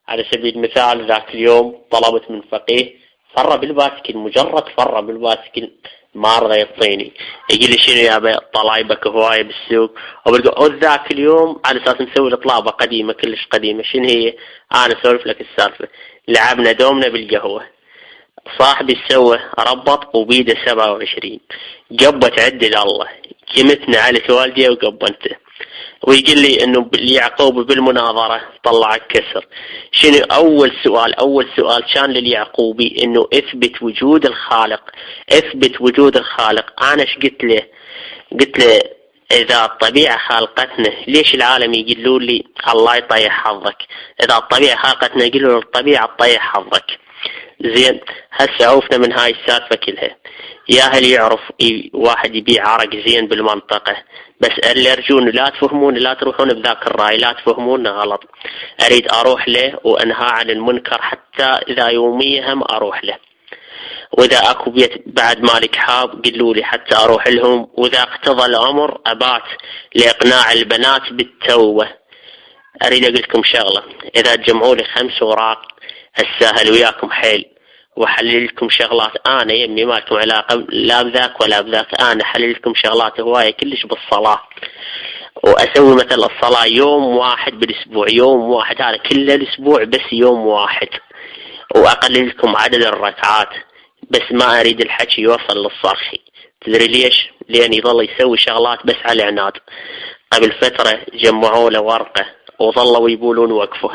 على سبيل المثال ذاك اليوم طلبت من فقيه فر بالباسكل، مجرد فر بالباسكل ما رضى يعطيني، يقول لي شنو يا طلايبك هواية بالسوق، وبالقعد ذاك اليوم على اساس نسوي الطلابة قديمة كلش قديمة. شنو هي؟ انا اسولف لك السالفة. لعبنا دومنا بالقهوة، صاحبي سوى ربط وبيده 27 قبت عدل الله، قمتنا على والدي وقبنته، ويقول لي انه ليعقوب بالمناظرة طلع كسر. شنو اول سؤال كان لليعقوبي؟ انه اثبت وجود الخالق، اثبت وجود الخالق. انا ايش قلت له؟ قلت له اذا الطبيعة خلقتنا ليش العالم يقولوا لي الله يطيح حظك؟ اذا الطبيعة خلقتنا يقولوا الطبيعة تطيح حظك. زين، هسه عوفنا من هاي السالفة كلها. يا هل يعرف واحد يبيع عرق زين بالمنطقة، بس اللي ارجون لا تفهمون، لا تروحون بذاك الرأي، لا تفهمون غلط. اريد اروح له وانهى عن المنكر، حتى اذا يوميا هم اروح له، واذا اكو بيت بعد مالك حاب قلوا لي حتى اروح لهم، واذا اقتضى الامر ابات لاقناع البنات بالتوبة. اريد اقول لكم شغلة، اذا تجمعوا لي 5 اوراق السهل وياكم حيل، وحلل لكم شغلات انا يمي ما لكم علاقه لا بذاك ولا بذاك. انا حلل لكم شغلات هوايه كلش بالصلاه، واسوي مثل الصلاه يوم واحد بالاسبوع، يوم واحد، هذا كل الاسبوع بس يوم واحد، واقلل لكم عدد الركعات، بس ما اريد الحكي يوصل للصرخي. تدري ليش؟ لان يظل يسوي شغلات بس على العناد. قبل فتره جمعوا له ورقه وظلوا يقولون وقفه.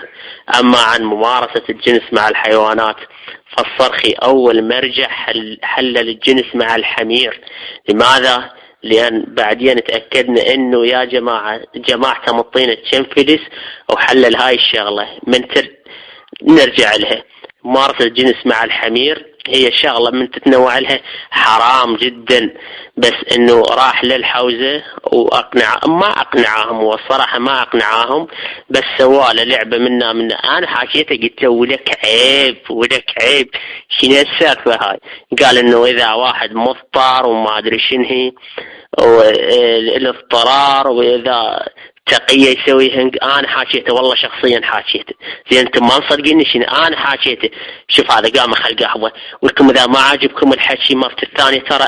اما عن ممارسة الجنس مع الحيوانات فالصرخي اول مرجع حلل الجنس مع الحمير. لماذا؟ لان بعدين تأكدنا انه يا جماعة مطينة تشنفلس وحلل هاي الشغلة. من نرجع لها، ممارسة الجنس مع الحمير هي شغلة من تتنوع لها حرام جدا، بس انه راح للحوزة ما اقنعهم، والصراحة ما اقنعهم، بس سواله لعبة منا. انا حكيته قلت له ولك عيب شنو السالفة هاي؟ قال انه اذا واحد مضطر وما ادري شنو هي والاضطرار، واذا تقية يسوي هنق. انا حاكيته والله شخصيا حاكيته. زين انتم ما مصدقيني شنو انا حاكيته؟ شوف هذا قام خل قهوه، ولكم اذا ما عاجبكم الحكي مرت الثانيه ترى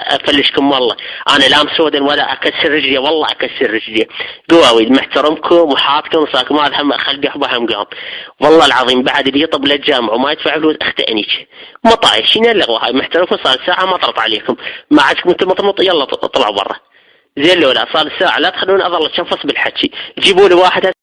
افلشكم والله. انا لا مسودا ولا اكسر رجلي، والله اكسر رجلي. قواوي محترمكم وحاطكم صاكم هذا هم خل قهوه هم قام. والله العظيم بعد اللي يطب للجامعه وما يدفع فلوس اختئنيك مطايش. شنو اللغوه هاي؟ محترمكم صار ساعه ما طرت عليكم، ما عندكم انتم مطمط يلا طلعوا برا. زين لو لا صار ساعة لا تخلوني اظل اتشنفص بالحكي. جيبوا لي واحد